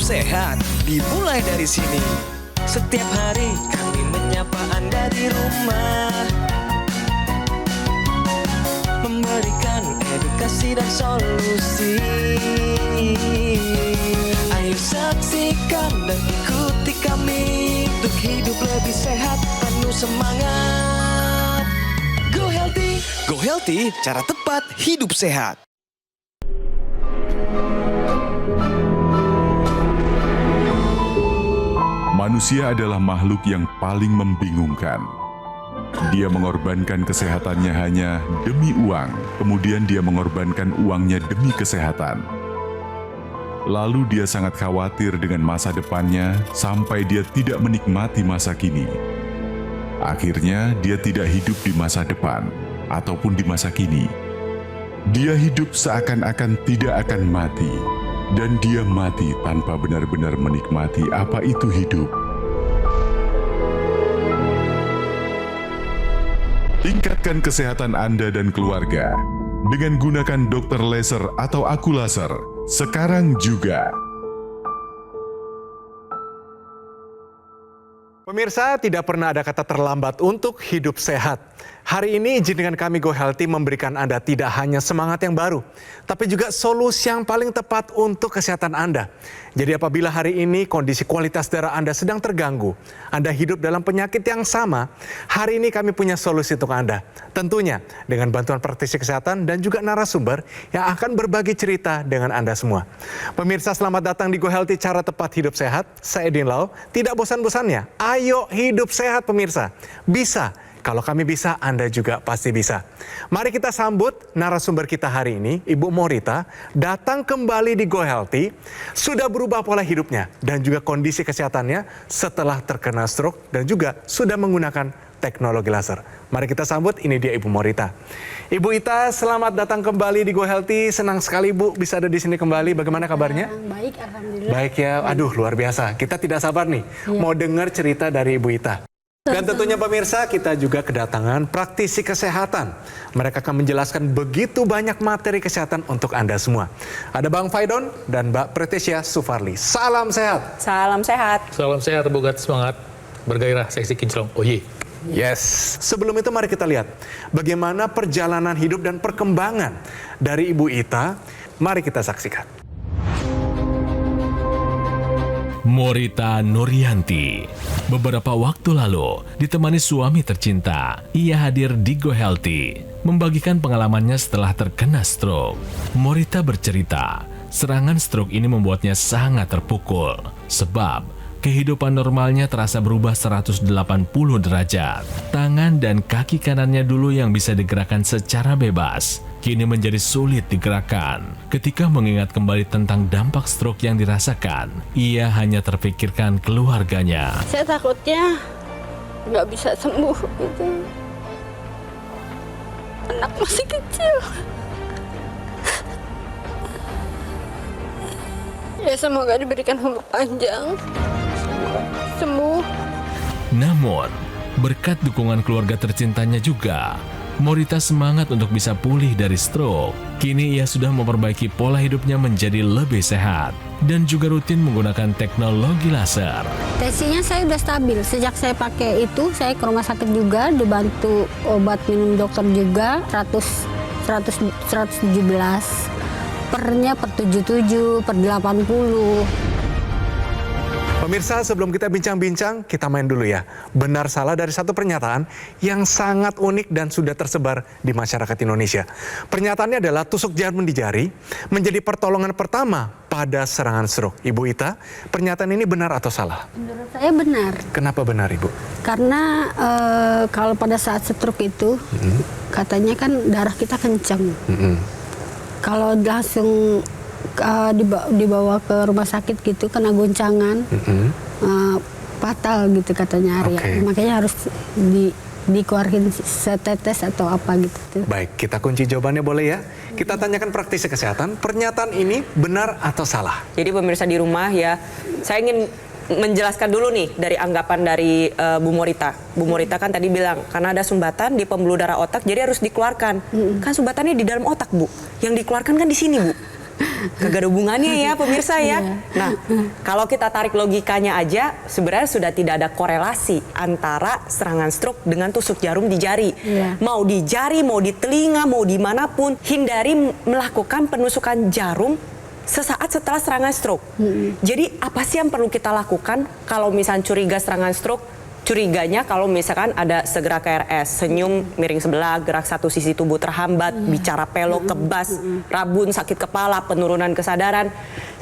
sehat dimulai dari sini. Setiap hari kami menyapa Anda di rumah, memberikan edukasi dan solusi. Ayo saksikan dan ikuti kami untuk hidup lebih sehat, penuh semangat. Go Healthy, cara tepat hidup sehat. Manusia adalah makhluk yang paling membingungkan. Dia mengorbankan kesehatannya hanya demi uang, kemudian dia mengorbankan uangnya demi kesehatan. Lalu dia sangat khawatir dengan masa depannya sampai dia tidak menikmati masa kini. Akhirnya dia tidak hidup di masa depan ataupun di masa kini. Dia hidup seakan-akan tidak akan mati. Dan dia mati tanpa benar-benar menikmati apa itu hidup. Tingkatkan kesehatan Anda dan keluarga dengan gunakan dokter laser atau aku laser sekarang juga. Pemirsa, tidak pernah ada kata terlambat untuk hidup sehat. Hari ini izin dengan kami Go Healthy memberikan Anda tidak hanya semangat yang baru, tapi juga solusi yang paling tepat untuk kesehatan Anda. Jadi apabila hari ini kondisi kualitas darah Anda sedang terganggu, Anda hidup dalam penyakit yang sama, hari ini kami punya solusi untuk Anda. Tentunya dengan bantuan praktisi kesehatan dan juga narasumber yang akan berbagi cerita dengan Anda semua. Pemirsa, selamat datang di Go Healthy, cara tepat hidup sehat. Saya Edin Lau, tidak bosan-bosannya. Ayo hidup sehat pemirsa. Bisa. Kalau kami bisa, Anda juga pasti bisa. Mari kita sambut narasumber kita hari ini, Ibu Morita, datang kembali di Go Healthy, sudah berubah pola hidupnya dan juga kondisi kesehatannya setelah terkena stroke dan juga sudah menggunakan teknologi laser. Mari kita sambut, ini dia Ibu Morita. Ibu Ita, selamat datang kembali di Go Healthy. Senang sekali Bu bisa ada di sini kembali. Bagaimana kabarnya? Baik, alhamdulillah. Baik ya, aduh luar biasa. Kita tidak sabar nih, mau dengar cerita dari Ibu Ita. Dan tentunya pemirsa, kita juga kedatangan praktisi kesehatan. Mereka akan menjelaskan begitu banyak materi kesehatan untuk Anda semua. Ada Bang Faidon dan Mbak Pretesya Sufarli. Salam sehat. Salam sehat. Salam sehat, bogat semangat, bergairah, seksi kinclong. Oh ye. Yes. Sebelum itu mari kita lihat bagaimana perjalanan hidup dan perkembangan dari Ibu Ita. Mari kita saksikan. Morita Nuryanti. Beberapa waktu lalu, ditemani suami tercinta, ia hadir di Go Healthy, membagikan pengalamannya setelah terkena stroke. Morita bercerita, serangan stroke ini membuatnya sangat terpukul, sebab kehidupan normalnya terasa berubah 180 derajat. Tangan dan kaki kanannya dulu yang bisa digerakkan secara bebas, kini menjadi sulit digerakkan. Ketika mengingat kembali tentang dampak stroke yang dirasakan, ia hanya terpikirkan keluarganya. Saya takutnya nggak bisa sembuh gitu. Anak masih kecil. Ya semoga diberikan umur panjang. Sembuh. Namun, berkat dukungan keluarga tercintanya juga, Morita semangat untuk bisa pulih dari stroke. Kini ia sudah memperbaiki pola hidupnya menjadi lebih sehat dan juga rutin menggunakan teknologi laser. Tensinya saya udah stabil. Sejak saya pakai itu, saya ke rumah sakit juga, dibantu obat minum dokter juga, 117. Pernya per 77, per 80. Pemirsa, sebelum kita bincang-bincang, kita main dulu ya. Benar salah dari satu pernyataan yang sangat unik dan sudah tersebar di masyarakat Indonesia. Pernyataannya adalah tusuk jarum di jari menjadi pertolongan pertama pada serangan stroke. Ibu Ita, pernyataan ini benar atau salah? Menurut saya benar. Kenapa benar, Ibu? Karena kalau pada saat stroke itu, katanya kan darah kita kencang. Kalau langsung dibawa ke rumah sakit gitu kena goncangan, fatal gitu katanya Arya. Okay. Makanya harus dikeluarin setetes atau apa gitu. Baik, kita kunci jawabannya boleh ya? Kita tanyakan praktisi kesehatan, pernyataan ini benar atau salah? Jadi pemirsa di rumah ya, saya ingin menjelaskan dulu nih dari anggapan dari Bu Morita. Bu Morita kan tadi bilang karena ada sumbatan di pembuluh darah otak jadi harus dikeluarkan. Kan sumbatannya di dalam otak Bu. Yang dikeluarkan kan di sini Bu. Kagak ada hubungannya ya pemirsa ya. Iya. Nah, kalau kita tarik logikanya aja, sebenarnya sudah tidak ada korelasi antara serangan stroke dengan tusuk jarum di jari. Iya. Mau di jari, mau di telinga, mau dimanapun, hindari melakukan penusukan jarum sesaat setelah serangan stroke. Jadi apa sih yang perlu kita lakukan kalau misalnya curiga serangan stroke? Curiganya kalau misalkan ada segera KRS, senyum miring sebelah, gerak satu sisi tubuh terhambat, bicara pelok, kebas, rabun, sakit kepala, penurunan kesadaran.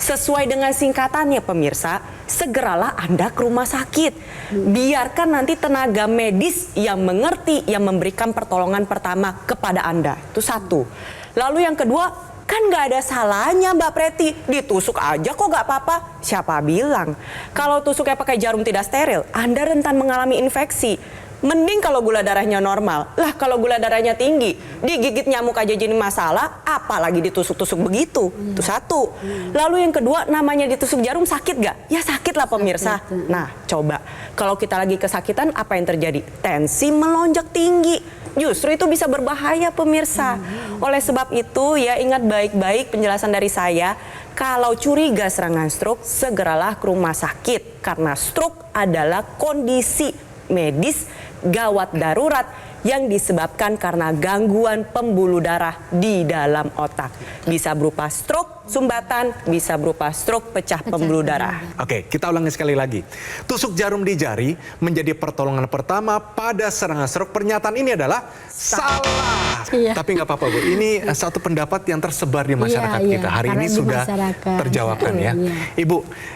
Sesuai dengan singkatannya pemirsa, segeralah Anda ke rumah sakit. Biarkan nanti tenaga medis yang mengerti, yang memberikan pertolongan pertama kepada Anda. Itu satu. Lalu yang kedua, kan nggak ada salahnya Mbak Preti, ditusuk aja kok nggak apa-apa. Siapa bilang? Kalau tusuknya pakai jarum tidak steril, Anda rentan mengalami infeksi. Mending kalau gula darahnya normal. Lah kalau gula darahnya tinggi, digigit nyamuk aja jadi masalah, apalagi ditusuk-tusuk begitu. Itu satu. Lalu yang kedua, namanya ditusuk jarum sakit nggak? Ya sakit lah pemirsa. Nah coba, kalau kita lagi kesakitan apa yang terjadi? Tensi melonjak tinggi. Justru itu bisa berbahaya pemirsa. Oleh sebab itu ya ingat baik-baik penjelasan dari saya. Kalau curiga serangan stroke, segeralah ke rumah sakit. Karena stroke adalah kondisi medis gawat darurat yang disebabkan karena gangguan pembuluh darah di dalam otak. Bisa berupa stroke sumbatan, bisa berupa stroke pecah pembuluh darah. Oke, kita ulangi sekali lagi. Tusuk jarum di jari menjadi pertolongan pertama pada serangan stroke. Pernyataan ini adalah salah. Iya. Tapi nggak apa-apa Bu, ini satu pendapat yang tersebar di masyarakat Iya, kita. Hari karena ini di sudah masyarakat. terjawabkan ya. Iya.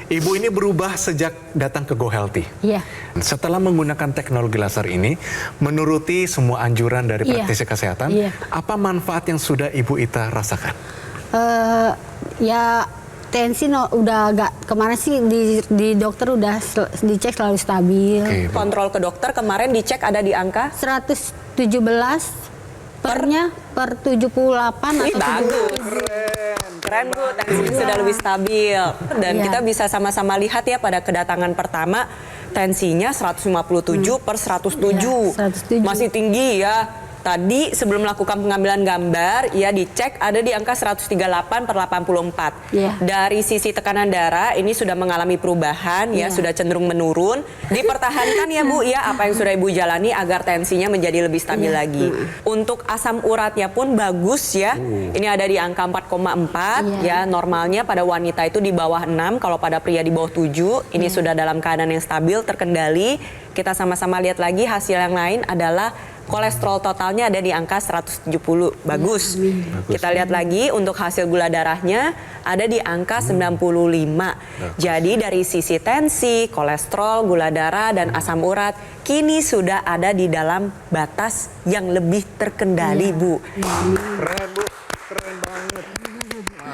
Ibu ini berubah sejak datang ke Go Healthy. Iya. Setelah menggunakan teknologi laser ini, menuruti semua anjuran dari Iya. praktisi kesehatan, Iya. apa manfaat yang sudah Ibu Ita rasakan? Ya tensi udah agak kemarin sih di dokter udah dicek selalu stabil. Oke, Bu. Kontrol ke dokter kemarin dicek ada di angka 117 pernya per 78 Wih, atau bagus. Keren Bu, tensi sudah lebih stabil. Dan Iya. kita bisa sama-sama lihat ya pada kedatangan pertama tensinya 157 per 107. Iya, 107. Masih tinggi ya. Tadi sebelum melakukan pengambilan gambar, ya dicek ada di angka 138 per 84. Iya. Dari sisi tekanan darah ini sudah mengalami perubahan, ya Iya. sudah cenderung menurun. Dipertahankan ya Bu, ya apa yang sudah Ibu jalani agar tensinya menjadi lebih stabil Iya. lagi. Untuk asam uratnya pun bagus ya. Ini ada di angka 4,4 ya. Iya. Normalnya pada wanita itu di bawah 6, kalau pada pria di bawah 7. Ini sudah dalam keadaan yang stabil, terkendali. Kita sama-sama lihat lagi hasil yang lain adalah kolesterol totalnya ada di angka 170. Bagus. Kita lihat lagi untuk hasil gula darahnya ada di angka 95. Jadi dari sisi tensi, kolesterol, gula darah, dan asam urat kini sudah ada di dalam batas yang lebih terkendali, Bu. Keren Bu, keren banget.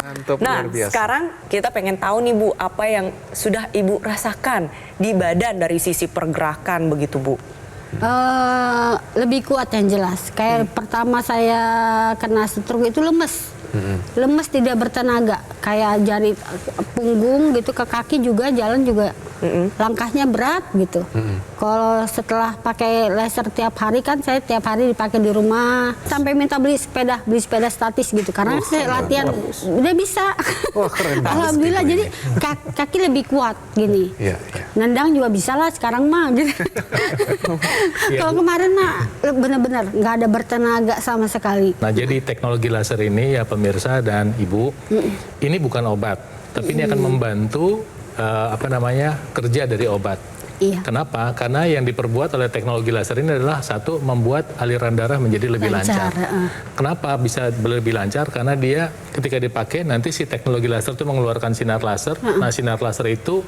Mantap, Nah, luar biasa. sekarang kita pengen tahu nih Bu, apa yang sudah Ibu rasakan di badan dari sisi pergerakan begitu Bu? Lebih kuat yang jelas. Kayak pertama saya kena stroke itu lemes. Lemes, tidak bertenaga. Kayak jari punggung gitu ke kaki juga, jalan juga langkahnya berat gitu. Kalau setelah pakai laser tiap hari, kan saya tiap hari dipakai di rumah. Sampai minta beli sepeda statis gitu. Karena saya latihan udah bisa. Wah, keren banget. Alhamdulillah, gitu jadi ini. kaki lebih kuat gini. Iya, iya. Nendang juga bisa lah sekarang mah gitu. Kalau kemarin mah benar-benar nggak ada bertenaga sama sekali. Nah, jadi teknologi laser ini ya pemirsa dan Ibu, ini bukan obat, tapi ini akan membantu kerja dari obat. Iya. Kenapa? Karena yang diperbuat oleh teknologi laser ini adalah satu, membuat aliran darah menjadi lebih lancar. Kenapa bisa lebih lancar? Karena dia ketika dipakai nanti si teknologi laser itu mengeluarkan sinar laser. Nah, sinar laser itu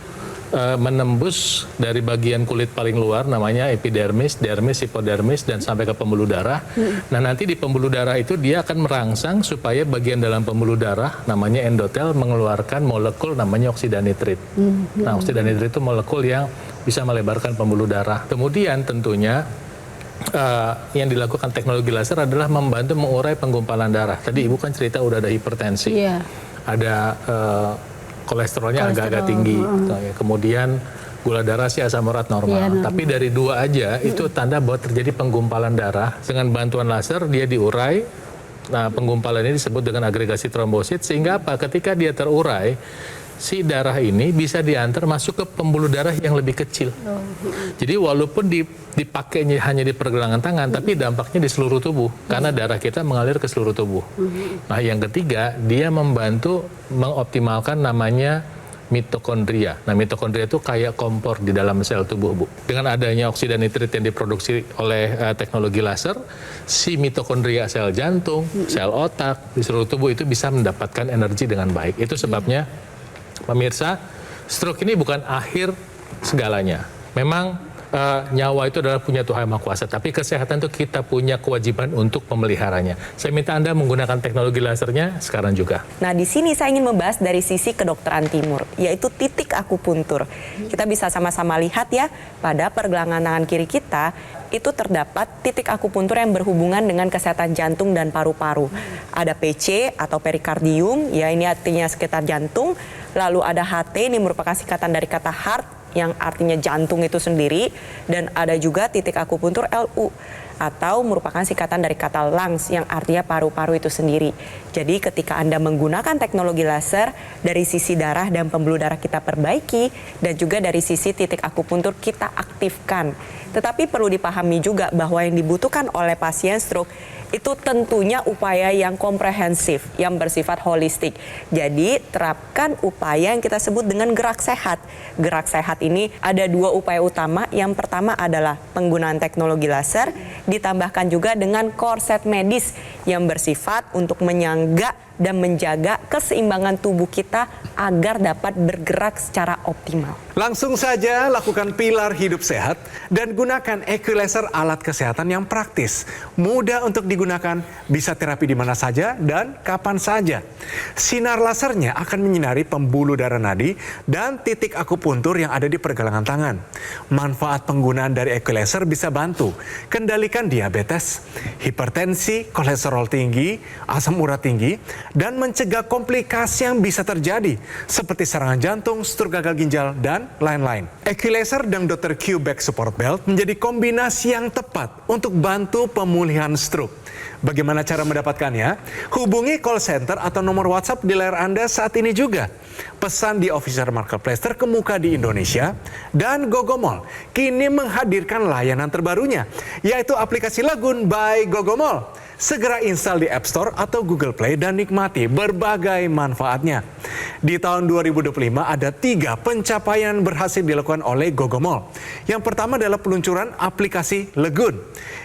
menembus dari bagian kulit paling luar namanya epidermis, dermis, hipodermis, dan sampai ke pembuluh darah. Nah, nanti di pembuluh darah itu dia akan merangsang supaya bagian dalam pembuluh darah namanya endotel mengeluarkan molekul namanya oksidanitrit. Nah, oksidanitrit itu molekul yang bisa melebarkan pembuluh darah. Kemudian tentunya yang dilakukan teknologi laser adalah membantu mengurai penggumpalan darah. Tadi Ibu kan cerita udah ada hipertensi, Iya. ada kolesterolnya agak-agak tinggi. Kemudian gula darah sih asam urat normal. Iya, normal. Tapi dari dua aja itu tanda bahwa terjadi penggumpalan darah. Dengan bantuan laser dia diurai, penggumpalan ini disebut dengan agregasi trombosit, sehingga apa? Ketika dia terurai, si darah ini bisa diantar masuk ke pembuluh darah yang lebih kecil. Jadi walaupun dipakainya hanya di pergelangan tangan, tapi dampaknya di seluruh tubuh karena darah kita mengalir ke seluruh tubuh. Nah, yang ketiga, dia membantu mengoptimalkan namanya mitokondria. Nah, mitokondria itu kayak kompor di dalam sel tubuh, Bu. Dengan adanya oksida nitrit yang diproduksi oleh teknologi laser, si mitokondria sel jantung, sel otak di seluruh tubuh itu bisa mendapatkan energi dengan baik. Itu sebabnya pemirsa, stroke ini bukan akhir segalanya. Memang nyawa itu adalah punya Tuhan Yang Maha Kuasa, tapi kesehatan itu kita punya kewajiban untuk memeliharanya. Saya minta Anda menggunakan teknologi lasernya sekarang juga. Nah, di sini saya ingin membahas dari sisi kedokteran timur, yaitu titik akupuntur. Kita bisa sama-sama lihat ya, pada pergelangan tangan kiri kita itu terdapat titik akupuntur yang berhubungan dengan kesehatan jantung dan paru-paru. Ada PC atau perikardium, ya ini artinya sekitar jantung. Lalu ada HT, ini merupakan singkatan dari kata heart, yang artinya jantung itu sendiri. Dan ada juga titik akupuntur LU, atau merupakan singkatan dari kata lungs, yang artinya paru-paru itu sendiri. Jadi ketika Anda menggunakan teknologi laser, dari sisi darah dan pembuluh darah kita perbaiki, dan juga dari sisi titik akupuntur kita aktifkan. Tetapi perlu dipahami juga bahwa yang dibutuhkan oleh pasien stroke itu tentunya upaya yang komprehensif, yang bersifat holistik. Jadi terapkan upaya yang kita sebut dengan gerak sehat. Gerak sehat ini ada dua upaya utama. Yang pertama adalah penggunaan teknologi laser, ditambahkan juga dengan korset medis yang bersifat untuk menyangga dan menjaga keseimbangan tubuh kita agar dapat bergerak secara optimal. Langsung saja lakukan pilar hidup sehat dan gunakan Equilaser, alat kesehatan yang praktis, mudah untuk digunakan, bisa terapi di mana saja dan kapan saja. Sinar lasernya akan menyinari pembuluh darah nadi dan titik akupuntur yang ada di pergelangan tangan. Manfaat penggunaan dari Equilaser bisa bantu kendalikan diabetes, hipertensi, kolesterol tinggi, asam urat tinggi, dan mencegah komplikasi yang bisa terjadi seperti serangan jantung, stroke gagal ginjal, dan lain-lain. Equilaser dan Dr. Q Back Support Belt menjadi kombinasi yang tepat untuk bantu pemulihan stroke. Bagaimana cara mendapatkannya? Hubungi call center atau nomor WhatsApp di layar Anda saat ini juga. Pesan di official marketplace terkemuka di Indonesia, dan Gogomall kini menghadirkan layanan terbarunya, yaitu aplikasi Lagun by Gogomall. Segera install di App Store atau Google Play dan nikmati berbagai manfaatnya. Di tahun 2025 ada 3 pencapaian berhasil dilakukan oleh Gogomall. Yang pertama adalah peluncuran aplikasi Lagun.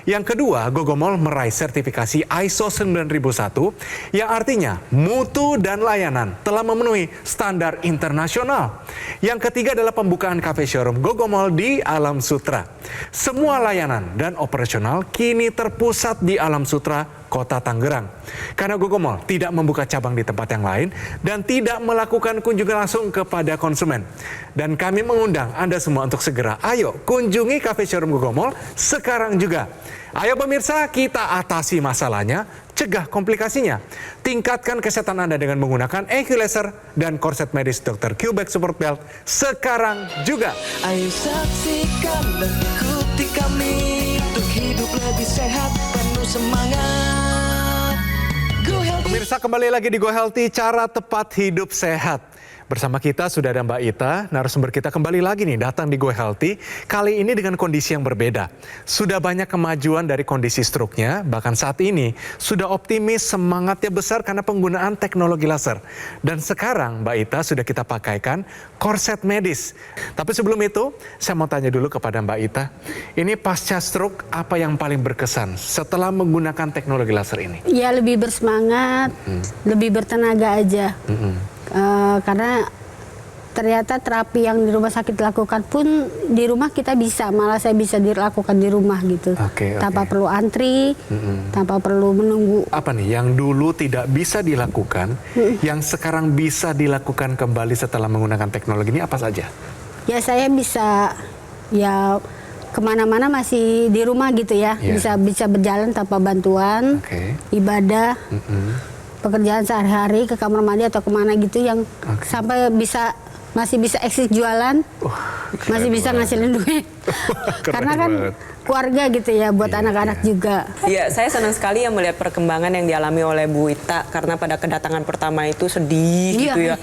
Yang kedua, Gogomall meraih sertifikasi ISO 9001 yang artinya mutu dan layanan telah memenuhi standar internasional. Yang ketiga adalah pembukaan cafe showroom Gogomall di Alam Sutra. Semua layanan dan operasional kini terpusat di Alam Sutra, Kota Tangerang. Karena Gogomall tidak membuka cabang di tempat yang lain dan tidak melakukan kunjungan langsung kepada konsumen. Dan kami mengundang Anda semua untuk segera, ayo kunjungi cafe showroom Gogomall sekarang juga. Ayo pemirsa, kita atasi masalahnya, cegah komplikasinya. Tingkatkan kesehatan Anda dengan menggunakan Equilaser dan korset medis Dr. Q Back Support Belt sekarang juga. Ayo saksikan dan ikuti kami untuk hidup lebih sehat, penuh semangat. Go Healthy. Pemirsa, kembali lagi di Go Healthy, cara tepat hidup sehat. Bersama kita sudah ada Mbak Ita, narasumber kita kembali lagi nih datang di Go Healthy. Kali ini dengan kondisi yang berbeda. Sudah banyak kemajuan dari kondisi stroke-nya, bahkan saat ini sudah optimis, semangatnya besar karena penggunaan teknologi laser. Dan sekarang Mbak Ita sudah kita pakaikan korset medis. Tapi sebelum itu, saya mau tanya dulu kepada Mbak Ita. Ini pasca stroke, apa yang paling berkesan setelah menggunakan teknologi laser ini? Ya lebih bersemangat, lebih bertenaga aja. Karena ternyata terapi yang di rumah sakit dilakukan pun di rumah kita bisa, malah saya bisa dilakukan di rumah gitu. Tanpa perlu antri, tanpa perlu menunggu. Apa nih yang dulu tidak bisa dilakukan, yang sekarang bisa dilakukan kembali setelah menggunakan teknologi ini, apa saja? Ya saya bisa ya kemana-mana masih di rumah gitu ya, bisa berjalan tanpa bantuan, ibadah. Pekerjaan sehari-hari ke kamar mandi atau kemana gitu yang sampai bisa masih bisa eksis jualan, masih bisa ngasilin duit. Karena kan banget. keluarga gitu ya, buat anak-anak juga. Iya, saya senang sekali ya melihat perkembangan yang dialami oleh Bu Ita, karena pada kedatangan pertama itu sedih Iya. gitu ya.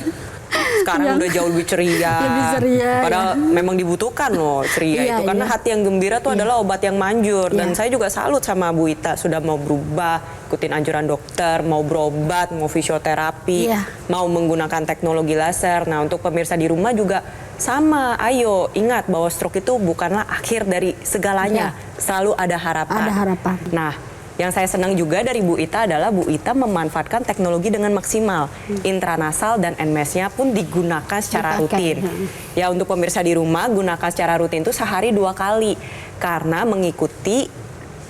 Sekarang udah jauh lebih ceria. Lebih ceria, Padahal memang dibutuhkan loh ceria Iya, itu, karena iya. hati yang gembira tuh adalah obat yang manjur. Dan Iya. saya juga salut sama Bu Ita, sudah mau berubah, ikutin anjuran dokter, mau berobat, mau fisioterapi, Iya. mau menggunakan teknologi laser. Nah, untuk pemirsa di rumah juga sama, ayo ingat bahwa stroke itu bukanlah akhir dari segalanya. Selalu ada harapan. Ada harapan. Nah, yang saya senang juga dari Bu Ita adalah Bu Ita memanfaatkan teknologi dengan maksimal. Intranasal dan NMES-nya pun digunakan secara Dipakai, rutin. Ya, untuk pemirsa di rumah, gunakan secara rutin itu sehari 2 kali. Karena mengikuti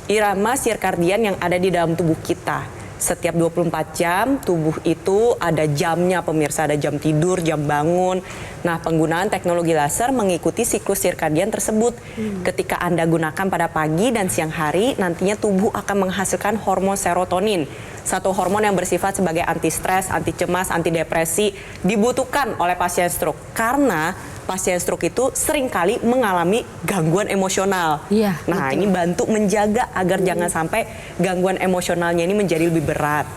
irama sirkadian yang ada di dalam tubuh kita. Setiap 24 jam tubuh itu ada jamnya pemirsa, ada jam tidur, jam bangun. Nah, penggunaan teknologi laser mengikuti siklus sirkadian tersebut. Ketika Anda gunakan pada pagi dan siang hari, nantinya tubuh akan menghasilkan hormon serotonin. Satu hormon yang bersifat sebagai anti stres, anti cemas, anti depresi, dibutuhkan oleh pasien stroke. Karena pasien stroke itu seringkali mengalami gangguan emosional. Iya, Nah, betul. ini bantu menjaga agar jangan sampai gangguan emosionalnya ini menjadi lebih berat.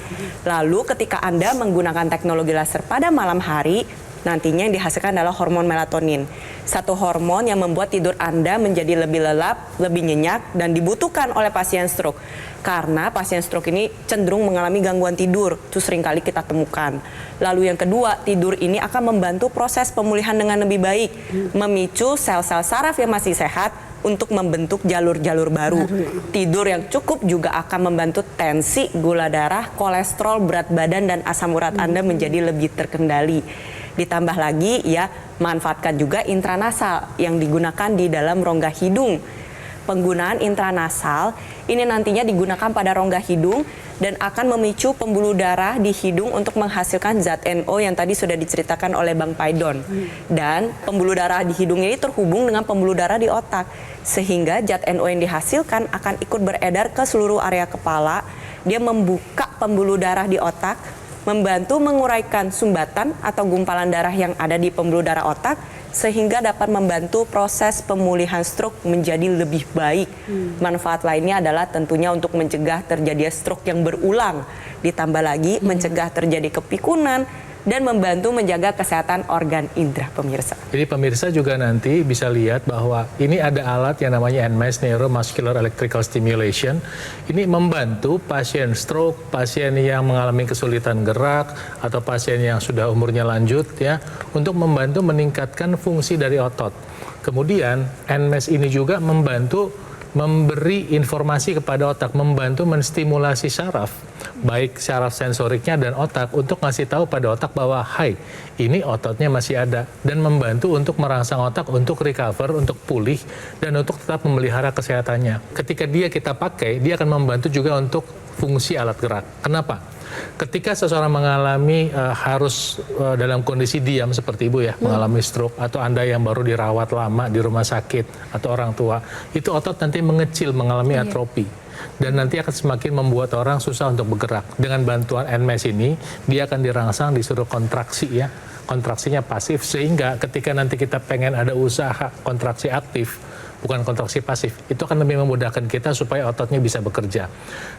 Lalu ketika Anda menggunakan teknologi laser pada malam hari, nantinya yang dihasilkan adalah hormon melatonin. Satu hormon yang membuat tidur Anda menjadi lebih lelap, lebih nyenyak, dan dibutuhkan oleh pasien stroke. Karena pasien stroke ini cenderung mengalami gangguan tidur, itu seringkali kita temukan. Lalu yang kedua, tidur ini akan membantu proses pemulihan dengan lebih baik, memicu sel-sel saraf yang masih sehat untuk membentuk jalur-jalur baru. Tidur yang cukup juga akan membantu tensi, gula darah, kolesterol, berat badan, dan asam urat Anda menjadi lebih terkendali. Ditambah lagi ya, manfaatkan juga intranasal yang digunakan di dalam rongga hidung. Penggunaan intranasal ini nantinya digunakan pada rongga hidung dan akan memicu pembuluh darah di hidung untuk menghasilkan zat NO yang tadi sudah diceritakan oleh Bang Paidon. Dan pembuluh darah di hidung ini terhubung dengan pembuluh darah di otak, sehingga zat NO yang dihasilkan akan ikut beredar ke seluruh area kepala. Dia membuka pembuluh darah di otak, membantu menguraikan sumbatan atau gumpalan darah yang ada di pembuluh darah otak, sehingga dapat membantu proses pemulihan stroke menjadi lebih baik. Manfaat lainnya adalah tentunya untuk mencegah terjadinya stroke yang berulang, ditambah lagi mencegah terjadi kepikunan dan membantu menjaga kesehatan organ indera pemirsa. Jadi pemirsa juga nanti bisa lihat bahwa ini ada alat yang namanya NMES, Neuromuscular Electrical Stimulation. Ini membantu pasien stroke, pasien yang mengalami kesulitan gerak, atau pasien yang sudah umurnya lanjut ya, untuk membantu meningkatkan fungsi dari otot. Kemudian NMES ini juga membantu memberi informasi kepada otak, membantu menstimulasi saraf, baik saraf sensoriknya dan otak, untuk ngasih tahu pada otak bahwa hai, ini ototnya masih ada, dan membantu untuk merangsang otak untuk recover, untuk pulih, dan untuk tetap memelihara kesehatannya. Ketika kita pakai, dia akan membantu juga untuk fungsi alat gerak. Kenapa? Ketika seseorang mengalami harus dalam kondisi diam seperti Ibu ya, mengalami stroke, atau Anda yang baru dirawat lama di rumah sakit atau orang tua, itu otot nanti mengecil, mengalami atrofi. Dan nanti akan semakin membuat orang susah untuk bergerak. Dengan bantuan NMES ini, dia akan dirangsang, disuruh kontraksi ya. Kontraksinya pasif, sehingga ketika nanti kita pengen ada usaha kontraksi aktif, bukan kontraksi pasif, itu akan lebih memudahkan kita supaya ototnya bisa bekerja.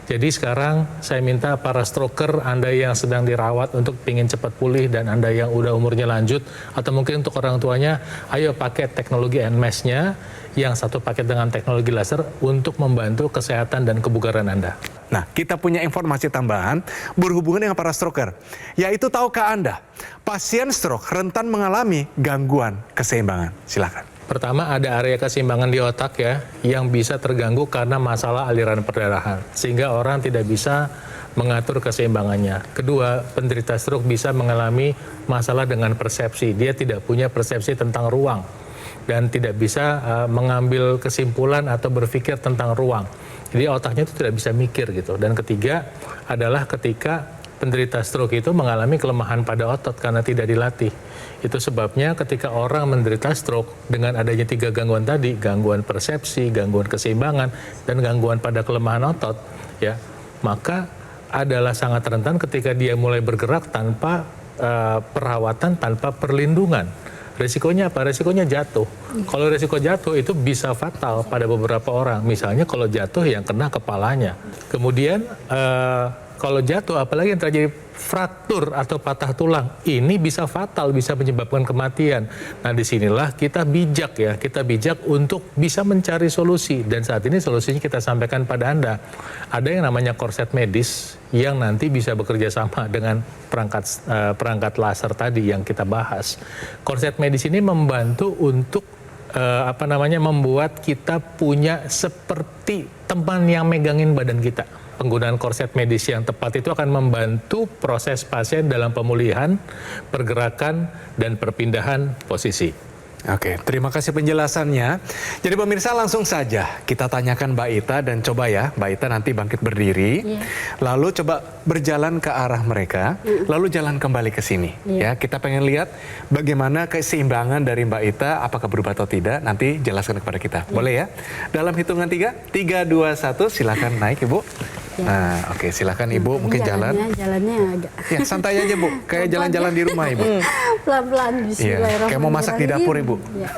Jadi sekarang saya minta para stroker, Anda yang sedang dirawat untuk ingin cepat pulih, dan Anda yang udah umurnya lanjut, atau mungkin untuk orang tuanya, ayo pakai teknologi NMES-nya, yang satu paket dengan teknologi laser untuk membantu kesehatan dan kebugaran Anda. Nah, kita punya informasi tambahan berhubungan dengan para stroker, yaitu tahukah Anda, pasien stroke rentan mengalami gangguan keseimbangan? Silakan. Pertama, ada area keseimbangan di otak ya, yang bisa terganggu karena masalah aliran perdarahan, sehingga orang tidak bisa mengatur keseimbangannya. Kedua, penderita stroke bisa mengalami masalah dengan persepsi. Dia tidak punya persepsi tentang ruang dan tidak bisa mengambil kesimpulan atau berpikir tentang ruang. Jadi otaknya itu tidak bisa mikir gitu. Dan ketiga adalah ketika penderita stroke itu mengalami kelemahan pada otot karena tidak dilatih. Itu sebabnya ketika orang menderita stroke dengan adanya 3 gangguan tadi, gangguan persepsi, gangguan keseimbangan, dan gangguan pada kelemahan otot, ya, maka adalah sangat rentan ketika dia mulai bergerak tanpa perawatan, tanpa perlindungan. Resikonya apa? Resikonya jatuh. Kalau resiko jatuh itu bisa fatal pada beberapa orang. Misalnya kalau jatuh yang kena kepalanya. Kemudian kalau jatuh, apalagi yang terjadi fraktur atau patah tulang, ini bisa fatal, bisa menyebabkan kematian. Nah, disinilah kita bijak ya, kita bijak untuk bisa mencari solusi. Dan saat ini solusinya kita sampaikan pada Anda. Ada yang namanya korset medis yang nanti bisa bekerja sama dengan perangkat laser tadi yang kita bahas. Korset medis ini membantu untuk membuat kita punya seperti teman yang megangin badan kita. Penggunaan korset medis yang tepat itu akan membantu proses pasien dalam pemulihan, pergerakan, dan perpindahan posisi. Oke, terima kasih penjelasannya. Jadi pemirsa, langsung saja kita tanyakan Mbak Ita, dan coba ya Mbak Ita nanti bangkit berdiri, lalu coba berjalan ke arah mereka, lalu jalan kembali ke sini. Ya, kita pengen lihat bagaimana keseimbangan dari Mbak Ita, apakah berubah atau tidak, nanti jelaskan kepada kita. Boleh ya? Dalam hitungan 3, 2, 1, silakan naik Ibu. Nah, oke, silakan Ibu, mungkin Jalannya agak. Ya, santai aja Bu, kayak jalan-jalan di rumah Ibu. Pelan-pelan, bismillahirrahmanirrahim. Kayak mau masak di dapur Ibu. Ya.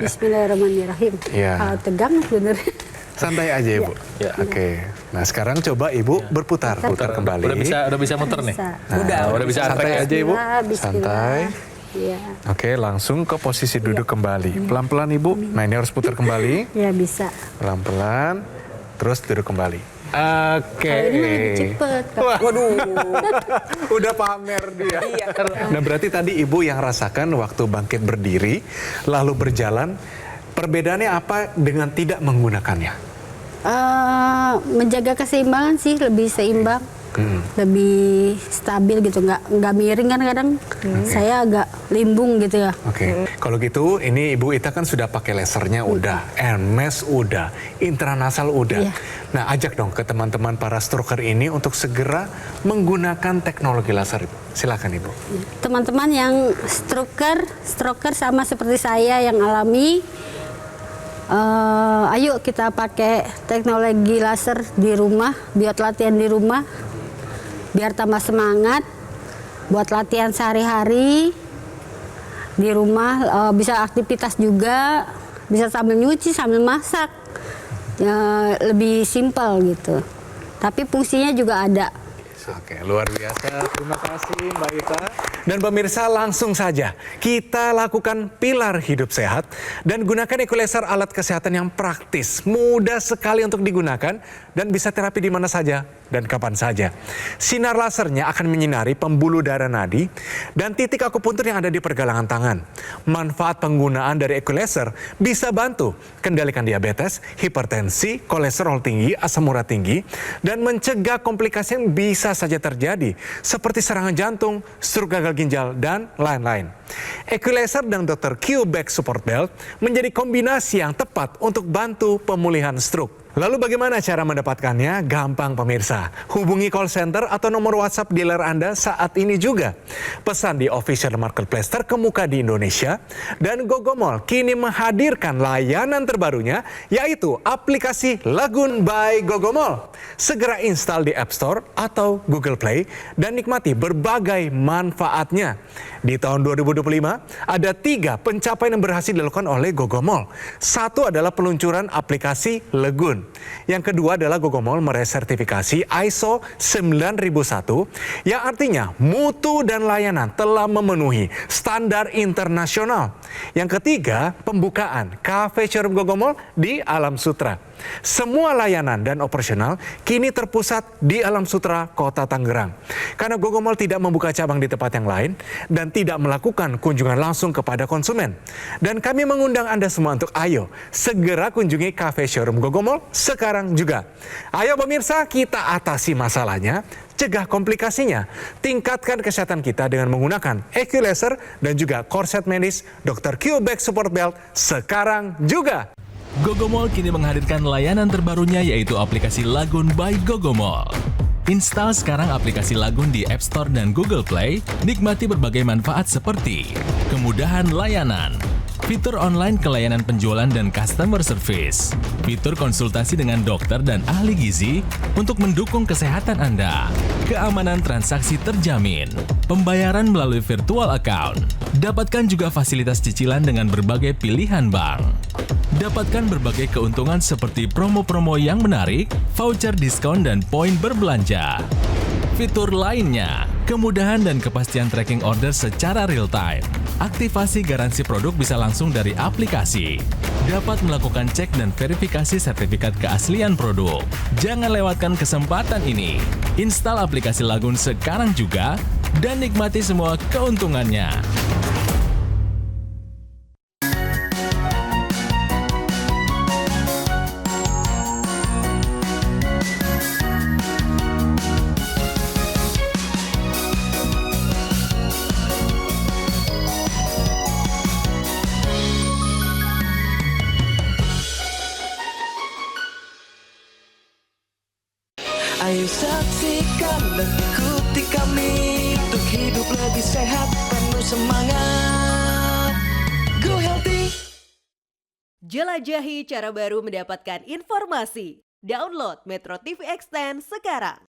Bismillahirrahmanirrahim. Kalau tegang bener. Santai aja Ibu. Ya. Oke. Nah, sekarang coba Ibu berputar kembali. Udah bisa muter nih. Udah bisa. Santai aja Ibu. Santai. Ya. Oke, langsung ke posisi duduk kembali. Pelan-pelan Ibu. Nah, ini harus putar kembali. Ya, bisa. Pelan-pelan. Terus duduk kembali. Oke. Kalau ini lebih cepet. Waduh. Udah pamer dia. Nah, berarti tadi Ibu yang rasakan waktu bangkit berdiri, lalu berjalan. Perbedaannya apa dengan tidak menggunakannya? Menjaga keseimbangan sih, lebih seimbang. Lebih stabil gitu, nggak miring kan kadang. Saya agak limbung gitu ya. Oke. Kalau gitu, ini Ibu Ita kan sudah pakai lasernya udah, NMES udah, intranasal udah. Nah, ajak dong ke teman-teman para stroker ini untuk segera menggunakan teknologi laser. Silakan Ibu. Teman-teman yang stroker sama seperti saya yang alami, ayo kita pakai teknologi laser di rumah, buat latihan di rumah, biar tambah semangat, buat latihan sehari-hari di rumah, bisa aktivitas juga, bisa sambil nyuci, sambil masak, lebih simpel gitu. Tapi fungsinya juga ada. Oke, luar biasa. Terima kasih Mbak Ita. Dan pemirsa, langsung saja kita lakukan pilar hidup sehat dan gunakan Equalizer, alat kesehatan yang praktis, mudah sekali untuk digunakan dan bisa terapi di mana saja dan kapan saja. Sinar lasernya akan menyinari pembuluh darah nadi dan titik akupuntur yang ada di pergelangan tangan. Manfaat penggunaan dari Equalizer bisa bantu kendalikan diabetes, hipertensi, kolesterol tinggi, asam urat tinggi, dan mencegah komplikasi yang bisa saja terjadi seperti serangan jantung, stroke gagal ginjal, dan lain-lain. Equalizer dan Dr. Q Back Support Belt menjadi kombinasi yang tepat untuk bantu pemulihan stroke. Lalu bagaimana cara mendapatkannya? Gampang pemirsa. Hubungi call center atau nomor WhatsApp dealer Anda saat ini juga. Pesan di official marketplace terkemuka di Indonesia. Dan Gogomall kini menghadirkan layanan terbarunya, yaitu aplikasi Lagun by Gogomall. Segera install di App Store atau Google Play dan nikmati berbagai manfaatnya. Di tahun 2025, ada 3 pencapaian yang berhasil dilakukan oleh Gogomall. Satu adalah peluncuran aplikasi Lagun. Yang kedua adalah Gogomall meraih sertifikasi ISO 9001 yang artinya mutu dan layanan telah memenuhi standar internasional. Yang ketiga, pembukaan Cafe Showroom Gogomall di Alam Sutra. Semua layanan dan operasional kini terpusat di Alam Sutra, Kota Tangerang. Karena Gogomall tidak membuka cabang di tempat yang lain dan tidak melakukan kunjungan langsung kepada konsumen. Dan kami mengundang Anda semua untuk ayo segera kunjungi Cafe Showroom Gogomall sekarang juga. Ayo pemirsa, kita atasi masalahnya, cegah komplikasinya, tingkatkan kesehatan kita dengan menggunakan Equalizer dan juga korset medis Dr. Q Back Support Belt sekarang juga. Gogomall kini menghadirkan layanan terbarunya, yaitu aplikasi Lagun by Gogomall. Install sekarang aplikasi Lagun di App Store dan Google Play, nikmati berbagai manfaat seperti kemudahan layanan, fitur online kelayanan penjualan dan customer service, fitur konsultasi dengan dokter dan ahli gizi untuk mendukung kesehatan Anda, keamanan transaksi terjamin, pembayaran melalui virtual account, dapatkan juga fasilitas cicilan dengan berbagai pilihan bank. Dapatkan berbagai keuntungan seperti promo-promo yang menarik, voucher diskon dan poin berbelanja. Fitur lainnya, kemudahan dan kepastian tracking order secara real-time. Aktivasi garansi produk bisa langsung dari aplikasi. Dapat melakukan cek dan verifikasi sertifikat keaslian produk. Jangan lewatkan kesempatan ini. Install aplikasi Lagun sekarang juga dan nikmati semua keuntungannya. Ayo saksikan dan ikuti kami untuk hidup lebih sehat, penuh semangat. Go Healthy. Jelajahi cara baru mendapatkan informasi. Download Metro TV Extend sekarang.